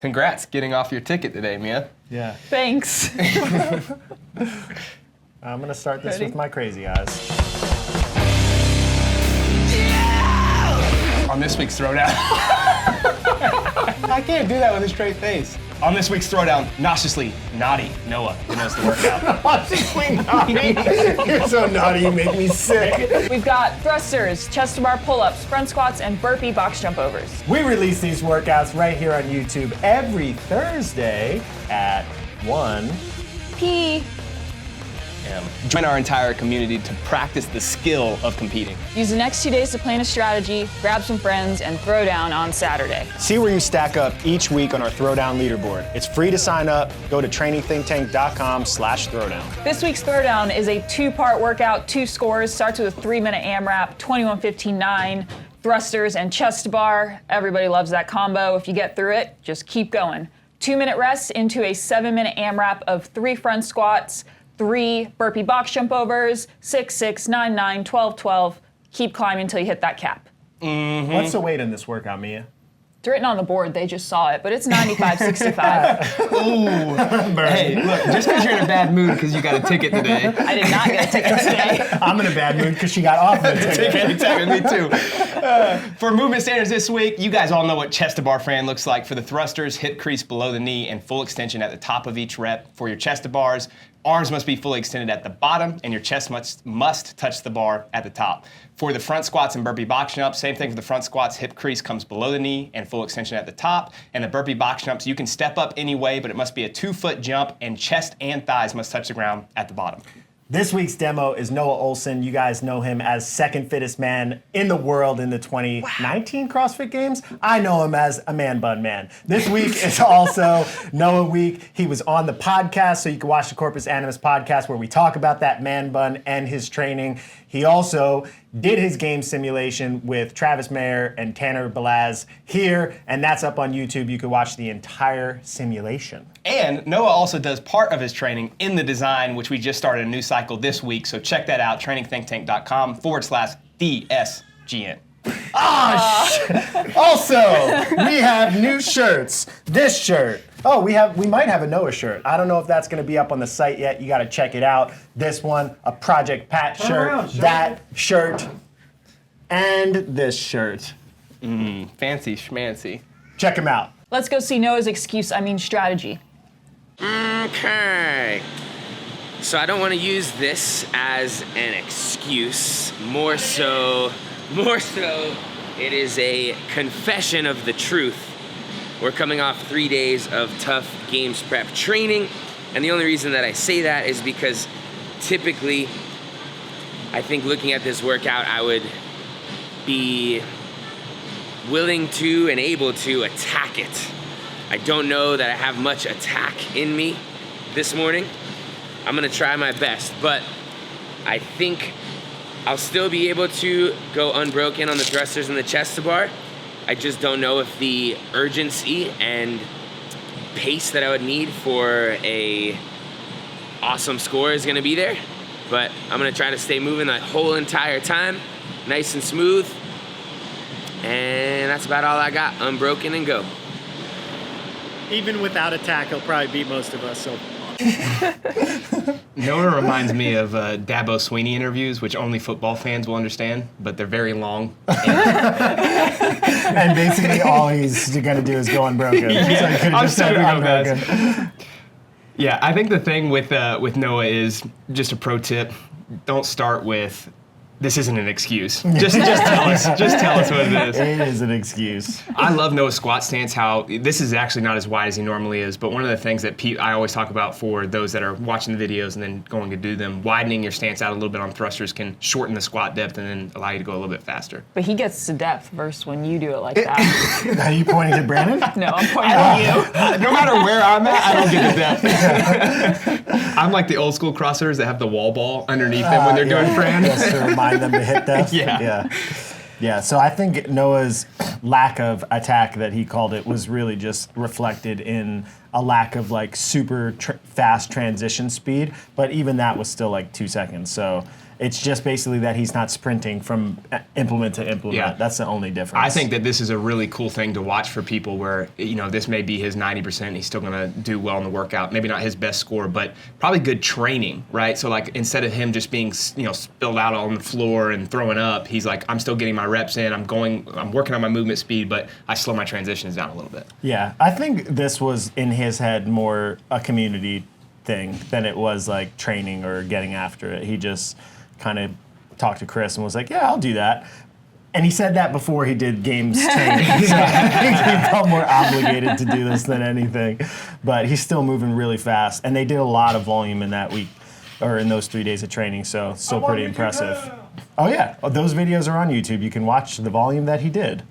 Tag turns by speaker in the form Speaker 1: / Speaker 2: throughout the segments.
Speaker 1: Congrats getting off your ticket today, Mia.
Speaker 2: Yeah.
Speaker 3: Thanks.
Speaker 2: I'm gonna start this with my crazy eyes.
Speaker 1: On this week's Throwdown. I can't do that with a straight face. On this week's Throwdown, nauseously naughty Noah, who knows the workout.
Speaker 2: Nauseously naughty. You're so naughty, you make me sick.
Speaker 3: We've got thrusters, chest to bar pull-ups, front squats, and burpee box jump overs.
Speaker 2: We release these workouts right here on YouTube every Thursday at 1
Speaker 3: P.
Speaker 1: Join our entire community to practice the skill of competing.
Speaker 3: Use the next 2 days to plan a strategy, grab some friends, and throw down on Saturday.
Speaker 2: See where you stack up each week on our Throwdown leaderboard. It's free to sign up. Go to trainingthinktank.com/throwdown.
Speaker 3: This week's Throwdown is a 2-part workout, 2 scores. Starts with a 3-minute AMRAP, 21-15-9, thrusters and chest to bar. Everybody loves that combo. If you get through it, just keep going. 2-minute rest into a 7-minute AMRAP of 3 front squats, 3 burpee box jump overs, 6, 6, 9, 9, 12, 12. Keep climbing until you hit that cap.
Speaker 1: Mm-hmm.
Speaker 2: What's the weight in this workout, Mia?
Speaker 3: It's written on the board, they just saw it, but it's 95-65.
Speaker 1: Ooh. Hey, look, just because you're in a bad mood because you got a ticket today.
Speaker 3: I did not get a ticket today.
Speaker 2: I'm in a bad mood because she got off the ticket.
Speaker 1: Exactly, me too. For movement standards this week, you guys all know what chest to bar Fran looks like. For the thrusters, hip crease below the knee and full extension at the top of each rep. For your chest to bars, arms must be fully extended at the bottom and your chest must touch the bar at the top. For the front squats and burpee box jumps, same thing for the front squats, hip crease comes below the knee and full extension at the top. And the burpee box jumps, you can step up anyway, but it must be a 2-foot jump and chest and thighs must touch the ground at the bottom.
Speaker 2: This week's demo is Noah Olson. You guys know him as second fittest man in the world in the 2019 CrossFit Games. I know him as a man bun man. This week is also Noah week. He was on the podcast, so you can watch the Corpus Animus podcast where we talk about that man bun and his training. He also did his game simulation with Travis Mayer and Tanner Balaz here, and that's up on YouTube. You can watch the entire simulation.
Speaker 1: And Noah also does part of his training in the design, which we just started a new cycle this week. So check that out, trainingthinktank.com/DSGN.
Speaker 2: Also, we have new shirts. This shirt. Oh, we might have a Noah shirt. I don't know if that's going to be up on the site yet. You got to check it out. This one, a Project Pat shirt, that shirt, and this shirt.
Speaker 1: Fancy schmancy.
Speaker 2: Check them out.
Speaker 3: Let's go see Noah's strategy.
Speaker 4: Okay. So I don't want to use this as an excuse. More so, it is a confession of the truth. We're coming off 3 days of tough games prep training, and the only reason that I say that is because typically, I think looking at this workout, I would be willing to and able to attack it. I don't know that I have much attack in me this morning. I'm gonna try my best, but I think I'll still be able to go unbroken on the thrusters and the chest to bar. I just don't know if the urgency and pace that I would need for a awesome score is gonna be there, but I'm gonna try to stay moving the whole entire time, nice and smooth, and that's about all I got. Unbroken and go.
Speaker 5: Even without attack, he'll probably beat most of us, so.
Speaker 1: Noah reminds me of Dabo Sweeney interviews, which only football fans will understand, but they're very long.
Speaker 2: And basically all he's going to do is go unbroken.
Speaker 1: Yeah,
Speaker 2: So he could have just said unbroken.
Speaker 1: Yeah, I think the thing with Noah is, just a pro tip, don't start with, this isn't an excuse. Just tell us. Just tell us what it is.
Speaker 2: It is an excuse.
Speaker 1: I love Noah's squat stance, how this is actually not as wide as he normally is, but one of the things that I always talk about for those that are watching the videos and then going to do them, widening your stance out a little bit on thrusters can shorten the squat depth and then allow you to go a little bit faster.
Speaker 3: But he gets to depth versus when you do it like that.
Speaker 2: Are you pointing to Brandon?
Speaker 3: No, I'm pointing at you.
Speaker 1: No matter where I'm at, I don't get the depth. I'm like the old school CrossFitters that have the wall ball underneath them when they're doing Fran.
Speaker 2: Just to remind them to hit depth.
Speaker 1: Yeah.
Speaker 2: So I think Noah's lack of attack, that he called it, was really just reflected in a lack of like super fast transition speed. But even that was still like 2 seconds. So It's just basically that he's not sprinting from implement to implement.
Speaker 1: Yeah.
Speaker 2: That's the only difference.
Speaker 1: I think that this is a really cool thing to watch for people where, this may be his 90%, he's still gonna do well in the workout. Maybe not his best score, but probably good training, right? So like instead of him just being, spilled out on the floor and throwing up, he's like, I'm still getting my reps in, I'm working on my movement speed, but I slow my transitions down a little bit.
Speaker 2: Yeah, I think this was in his head more a community thing than it was like training or getting after it. He just kind of talked to Chris and was like, yeah, I'll do that. And he said that before he did games training. So I think he felt more obligated to do this than anything. But he's still moving really fast. And they did a lot of volume in that week, or in those 3 days of training, so still pretty impressive. Oh yeah, those videos are on YouTube. You can watch the volume that he did.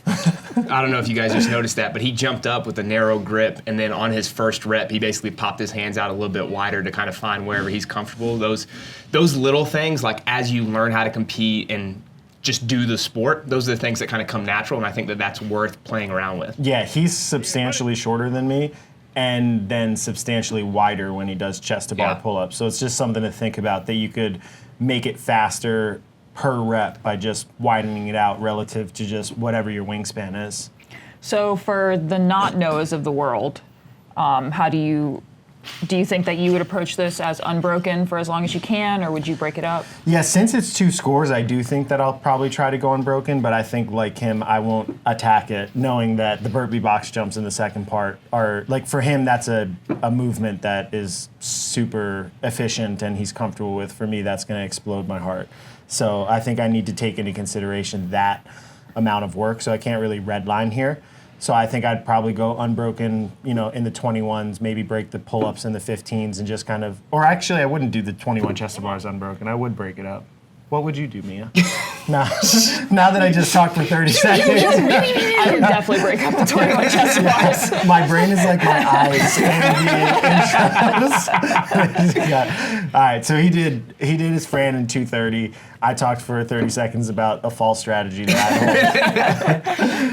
Speaker 1: I don't know if you guys just noticed that, but he jumped up with a narrow grip, and then on his first rep, he basically popped his hands out a little bit wider to kind of find wherever he's comfortable. Those little things, like as you learn how to compete and just do the sport, those are the things that kind of come natural, and I think that that's worth playing around with.
Speaker 2: Yeah, he's substantially shorter than me, and then substantially wider when he does chest to bar pull-ups. So it's just something to think about, that you could make it faster per rep by just widening it out relative to just whatever your wingspan is.
Speaker 3: So for the not Noahs of the world, how do you think that you would approach this as unbroken for as long as you can, or would you break it up?
Speaker 2: Yeah, since it's 2 scores, I do think that I'll probably try to go unbroken, but I think like him, I won't attack it, knowing that the burpee box jumps in the second part are, like for him, that's a movement that is super efficient and he's comfortable with. For me, that's gonna explode my heart. So I think I need to take into consideration that amount of work, so I can't really redline here. So I think I'd probably go unbroken, in the 21s, maybe break the pull-ups in the 15s and just kind of, or actually I wouldn't do the 21 chest to bars unbroken. I would break it up. What would you do, Mia? now that I just talked for 30 seconds.
Speaker 3: I would definitely break up the 21 chest bars.
Speaker 2: My brain is like my eyes in the intros. All right, so he did his Fran in 2:30. I talked for 30 seconds about a fall strategy that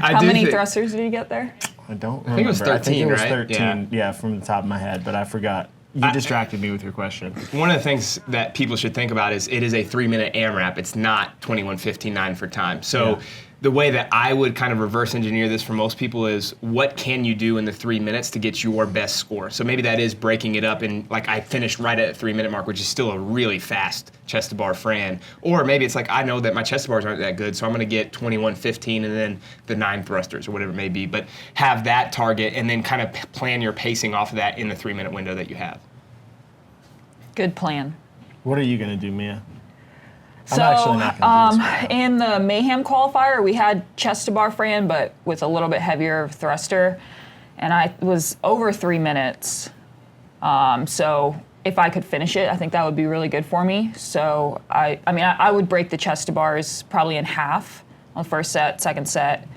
Speaker 2: I
Speaker 3: How many thrusters did you get there?
Speaker 2: I don't remember.
Speaker 1: I think it was 13,
Speaker 2: I think it was
Speaker 1: right?
Speaker 2: 13, yeah, from the top of my head, but I forgot. You distracted me with your question.
Speaker 1: One of the things that people should think about is it is a 3-minute AMRAP. It's not 21:59 for time. So the way that I would kind of reverse engineer this for most people is, what can you do in the 3 minutes to get your best score? So maybe that is breaking it up, and like I finished right at the 3-minute mark, which is still a really fast chest to bar Fran. Or maybe it's like, I know that my chest to bars aren't that good, so I'm gonna get 21:15 and then the 9 thrusters or whatever it may be. But have that target and then kind of plan your pacing off of that in the 3-minute window that you have.
Speaker 3: Good plan.
Speaker 2: What are you going to do, Mia?
Speaker 3: So, in the Mayhem qualifier, we had chest to bar Fran, but with a little bit heavier thruster, and I was over 3 minutes. So if I could finish it, I think that would be really good for me. So I would break the chest to bars probably in half on the first set, second set.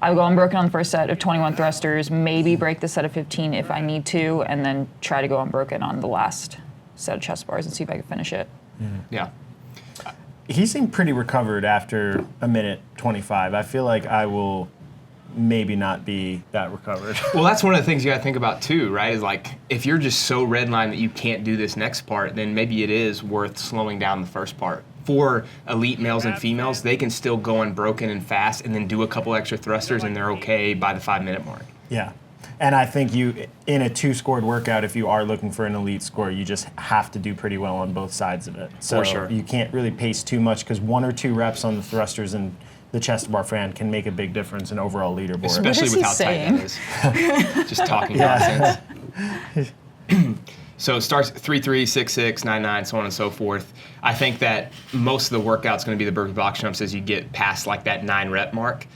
Speaker 3: I would go unbroken on the first set of 21 thrusters, maybe break the set of 15 if I need to, and then try to go unbroken on the last set of chest bars and see if I can finish it.
Speaker 1: Yeah.
Speaker 2: He seemed pretty recovered after a minute 25. I feel like I will maybe not be that recovered.
Speaker 1: Well, that's one of the things you got to think about too, right? Is like, if you're just so redline that you can't do this next part, then maybe it is worth slowing down the first part. For elite males and females, they can still go unbroken and fast and then do a couple extra thrusters and they're okay by the 5-minute mark.
Speaker 2: Yeah. And I think in a 2-scored workout, if you are looking for an elite score, you just have to do pretty well on both sides of it. So
Speaker 1: For sure.
Speaker 2: You can't really pace too much, because 1 or 2 reps on the thrusters and the chest to bar Fran can make a big difference in overall leaderboard.
Speaker 1: Especially
Speaker 3: What is
Speaker 1: with
Speaker 3: he
Speaker 1: how
Speaker 3: saying?
Speaker 1: tight that is. Just talking nonsense. So it starts 3-3, 6-6, 9-9, so on and so forth. I think that most of the workout's going to be the burpee box jumps as you get past like that 9-rep mark.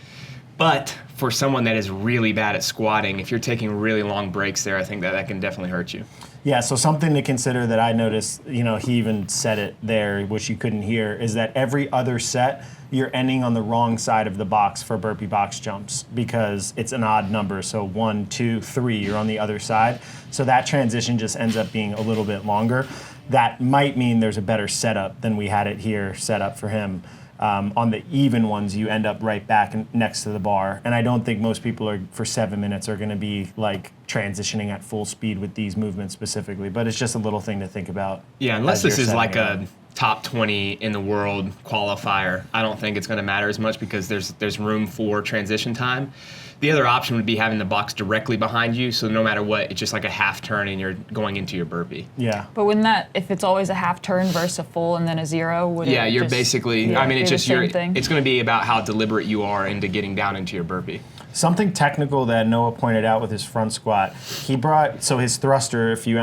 Speaker 1: But for someone that is really bad at squatting, if you're taking really long breaks there, I think that can definitely hurt you.
Speaker 2: Yeah, so something to consider that I noticed, he even said it there, which you couldn't hear, is that every other set, you're ending on the wrong side of the box for burpee box jumps, because it's an odd number. So 1, 2, 3, you're on the other side. So that transition just ends up being a little bit longer. That might mean there's a better setup than we had it here set up for him. On the even ones, you end up right back next to the bar. And I don't think most people are, for 7 minutes, are going to be like transitioning at full speed with these movements specifically. But it's just a little thing to think about.
Speaker 1: Yeah, unless
Speaker 2: as
Speaker 1: this
Speaker 2: you're
Speaker 1: is
Speaker 2: setting
Speaker 1: like
Speaker 2: it up.
Speaker 1: a top 20 in the world qualifier, I don't think it's going to matter as much because there's room for transition time. The other option would be having the box directly behind you, so no matter what, it's just like a half turn and you're going into your burpee.
Speaker 2: Yeah.
Speaker 3: But wouldn't that, if it's always a half turn versus a full and then a zero, would
Speaker 1: Yeah,
Speaker 3: it
Speaker 1: you're
Speaker 3: just
Speaker 1: basically, I mean,
Speaker 3: be
Speaker 1: it's
Speaker 3: the
Speaker 1: just
Speaker 3: same thing?
Speaker 1: it's going to be about how deliberate you are into getting down into your burpee.
Speaker 2: Something technical that Noah pointed out with his front squat, he brought, so his thruster, if you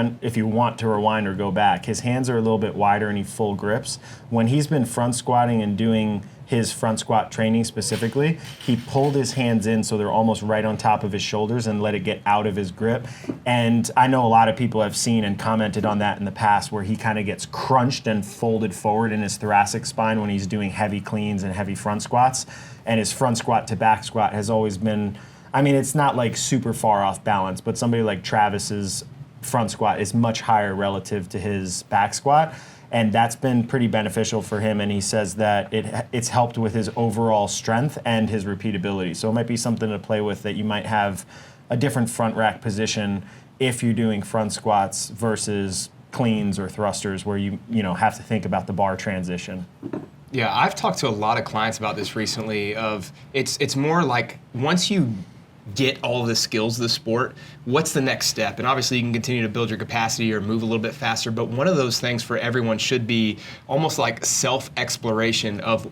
Speaker 2: want to rewind or go back, his hands are a little bit wider and he full grips. When he's been front squatting and doing his front squat training specifically, he pulled his hands in so they're almost right on top of his shoulders and let it get out of his grip. And I know a lot of people have seen and commented on that in the past where he kind of gets crunched and folded forward in his thoracic spine when he's doing heavy cleans and heavy front squats. And his front squat to back squat has always been, I mean, it's not like super far off balance, but somebody like Travis's front squat is much higher relative to his back squat. And that's been pretty beneficial for him. And he says that it's helped with his overall strength and his repeatability. So it might be something to play with, that you might have a different front rack position if you're doing front squats versus cleans or thrusters where you have to think about the bar transition.
Speaker 1: Yeah, I've talked to a lot of clients about this recently. It's more like once you get all of the skills of the sport, what's the next step? And obviously you can continue to build your capacity or move a little bit faster, but one of those things for everyone should be almost like self-exploration of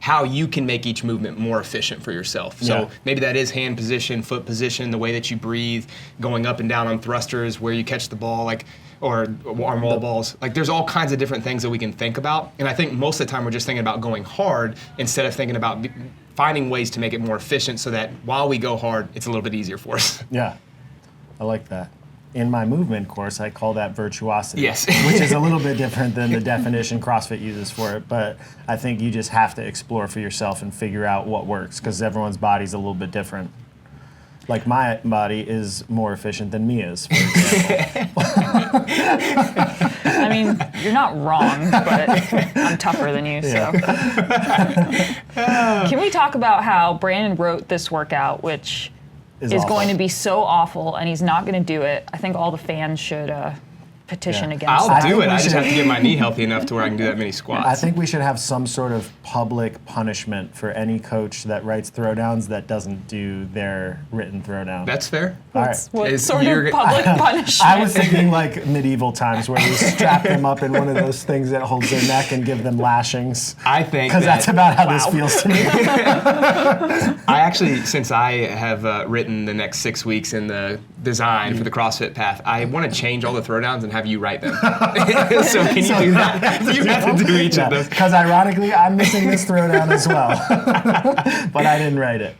Speaker 1: how you can make each movement more efficient for yourself. So maybe that is hand position, foot position, the way that you breathe, going up and down on thrusters, where you catch the ball, or arm wall balls. Like there's all kinds of different things that we can think about. And I think most of the time we're just thinking about going hard instead of thinking about finding ways to make it more efficient so that while we go hard, it's a little bit easier for us.
Speaker 2: Yeah, I like that. In my movement course, I call that virtuosity.
Speaker 1: Yes.
Speaker 2: Which is a little bit different than the definition CrossFit uses for it, but I think you just have to explore for yourself and figure out what works, because everyone's body's a little bit different. Like my body is more efficient than Mia's, for example.
Speaker 3: I mean, you're not wrong, but I'm tougher than you, so. Can we talk about how Brandon wrote this workout, which is going to be so awful, and he's not going to do it? I think all the fans should petition against
Speaker 1: I'll
Speaker 3: that.
Speaker 1: do it. I just have to get my knee healthy enough to where I can do that many squats.
Speaker 2: I think we should have some sort of public punishment for any coach that writes throwdowns that doesn't do their written throwdown.
Speaker 1: That's fair.
Speaker 2: All right.
Speaker 3: What
Speaker 1: Is-
Speaker 3: sort
Speaker 1: you're-
Speaker 3: of public punishment?
Speaker 2: I was thinking like medieval times where you strap them up in one of those things that holds their neck and give them lashings.
Speaker 1: I think
Speaker 2: Because that's about how this
Speaker 3: Wow.
Speaker 2: feels to me.
Speaker 1: I actually, since I have written the next 6 weeks in the design for the CrossFit Path, I want to change all the throwdowns and have you write them. So can you do that? You have to do each of those.
Speaker 2: Because ironically, I'm missing this throwdown as well. But I didn't write it.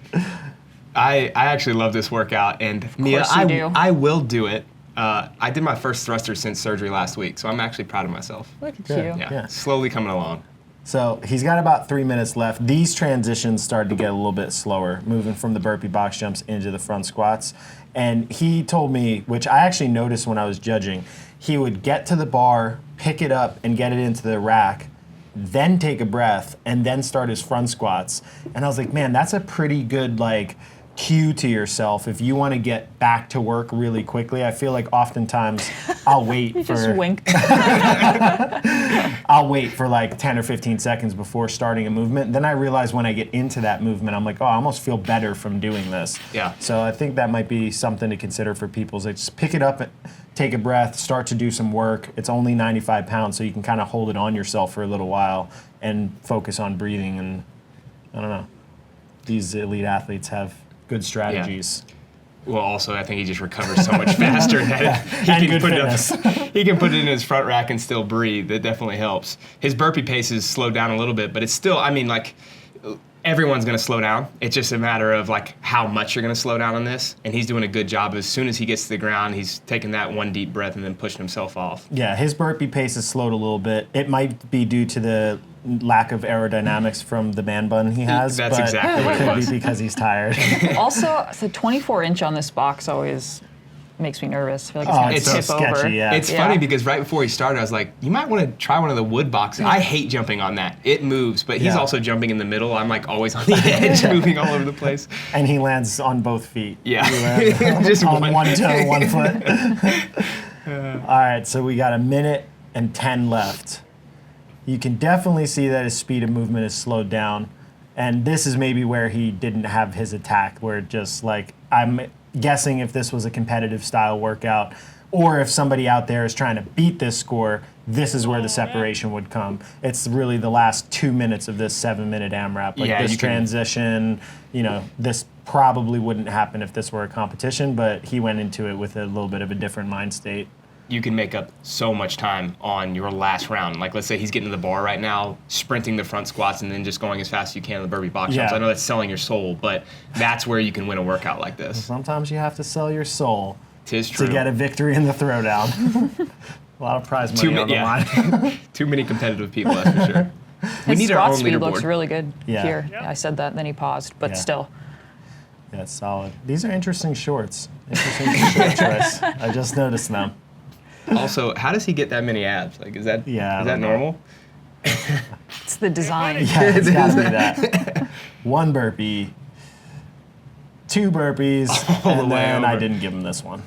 Speaker 1: I actually love this workout, and Mia,
Speaker 3: course you do.
Speaker 1: I will do it. I did my first thruster since surgery last week, so I'm actually proud of myself.
Speaker 3: Look at
Speaker 2: Good.
Speaker 3: you.
Speaker 1: Yeah,
Speaker 2: Yeah.
Speaker 1: slowly coming along.
Speaker 2: So he's got about 3 minutes left. These transitions started to get a little bit slower, moving from the burpee box jumps into the front squats. And he told me, which I actually noticed when I was judging, he would get to the bar, pick it up, and get it into the rack, then take a breath, and then start his front squats. And I was like, man, that's a pretty good cue to yourself if you want to get back to work really quickly. I feel like oftentimes I'll wait
Speaker 3: You
Speaker 2: for
Speaker 3: just winked.
Speaker 2: I'll wait for 10 or 15 seconds before starting a movement. Then I realize when I get into that movement, I'm like, oh, I almost feel better from doing this.
Speaker 1: Yeah.
Speaker 2: So I think that might be something to consider for people. So just pick it up, take a breath, start to do some work. It's only 95 pounds, so you can kind of hold it on yourself for a little while and focus on breathing. And I don't know, these elite athletes have good strategies.
Speaker 1: Well, also, I think he just recovers so much faster that
Speaker 2: And
Speaker 1: he
Speaker 2: good
Speaker 1: can put
Speaker 2: fitness.
Speaker 1: he can put it in his front rack and still breathe. That definitely helps. His burpee pace is slowed down a little bit, but it's still, I mean, everyone's going to slow down. It's just a matter of how much you're going to slow down on this. And he's doing a good job. As soon as he gets to the ground, he's taking that one deep breath and then pushing himself off.
Speaker 2: Yeah, his burpee pace is slowed a little bit. It might be due to the lack of aerodynamics from the man bun he has.
Speaker 1: That's
Speaker 2: but
Speaker 1: exactly what it
Speaker 2: could
Speaker 1: was.
Speaker 2: be because he's tired.
Speaker 3: Also, the 24-inch on this box always makes me nervous. I feel like it's gonna
Speaker 1: it's
Speaker 3: tip
Speaker 1: so
Speaker 3: over.
Speaker 2: sketchy, yeah.
Speaker 1: It's funny because right before he started, I was like, you might want to try one of the wood boxes. I hate jumping on that. It moves, but he's
Speaker 2: Yeah.
Speaker 1: also jumping in the middle. I'm like always on the edge, moving all over the place.
Speaker 2: And he lands on both feet.
Speaker 1: Yeah.
Speaker 2: He lands
Speaker 1: Just
Speaker 2: on
Speaker 1: one.
Speaker 2: one toe, 1 foot. All right, so we got 1 minute and 10 left. You can definitely see that his speed of movement is slowed down. And this is maybe where he didn't have his attack, where just like, I'm guessing if this was a competitive style workout, or if somebody out there is trying to beat this score, this is where the separation would come. It's really the last 2 minutes of this 7-minute AMRAP. Like
Speaker 1: Yeah,
Speaker 2: this
Speaker 1: you can-
Speaker 2: transition, this probably wouldn't happen if this were a competition, but he went into it with a little bit of a different mind state.
Speaker 1: You can make up so much time on your last round. Like, let's say he's getting to the bar right now, sprinting the front squats, and then just going as fast as you can on the Burpee Box Jumps.
Speaker 2: Yeah.
Speaker 1: I know that's selling your soul, but that's where you can win a workout like this.
Speaker 2: Sometimes you have to sell your soul
Speaker 1: 'Tis true.
Speaker 2: to get a victory in the throwdown. A lot of prize money on the line.
Speaker 1: Too many competitive people, that's for sure. We
Speaker 3: His
Speaker 1: need our
Speaker 3: squat
Speaker 1: own
Speaker 3: speed
Speaker 1: leaderboard.
Speaker 3: looks really good
Speaker 2: Yeah.
Speaker 3: here.
Speaker 5: Yep.
Speaker 3: I said that, then he paused, but
Speaker 2: Yeah.
Speaker 3: still.
Speaker 2: Yeah, it's solid. These are interesting shorts. Interesting short choice. I just noticed them.
Speaker 1: Also, how does he get that many abs? Like, is that
Speaker 2: Yeah, I
Speaker 1: is that
Speaker 2: don't know.
Speaker 1: normal?
Speaker 3: It's the design.
Speaker 2: Yeah, it's gotta be that. 1 burpee, 2 burpees,
Speaker 1: All the
Speaker 2: and
Speaker 1: way
Speaker 2: then I
Speaker 1: over.
Speaker 2: didn't give him this one.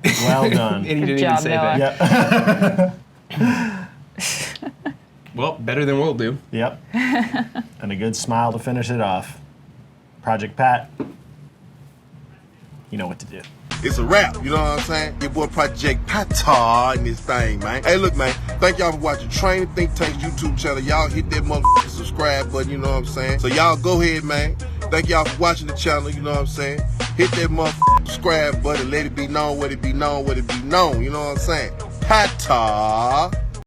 Speaker 2: Well done.
Speaker 1: And he
Speaker 3: Good
Speaker 1: didn't
Speaker 3: job,
Speaker 1: even say
Speaker 3: Noah.
Speaker 1: that.
Speaker 2: Yep.
Speaker 1: Well, better than we'll do.
Speaker 2: Yep. And a good smile to finish it off. Project Pat, you know what to do.
Speaker 6: It's a wrap, you know what I'm saying? Your boy Project Pata in this thing, man. Hey, look, man, thank y'all for watching Training Think Tank's YouTube channel. Y'all hit that motherfucking subscribe button, you know what I'm saying? So y'all go ahead, man. Thank y'all for watching the channel, you know what I'm saying? Hit that motherfucking subscribe button. Let it be known, what it be known, what it be known, you know what I'm saying? Pata.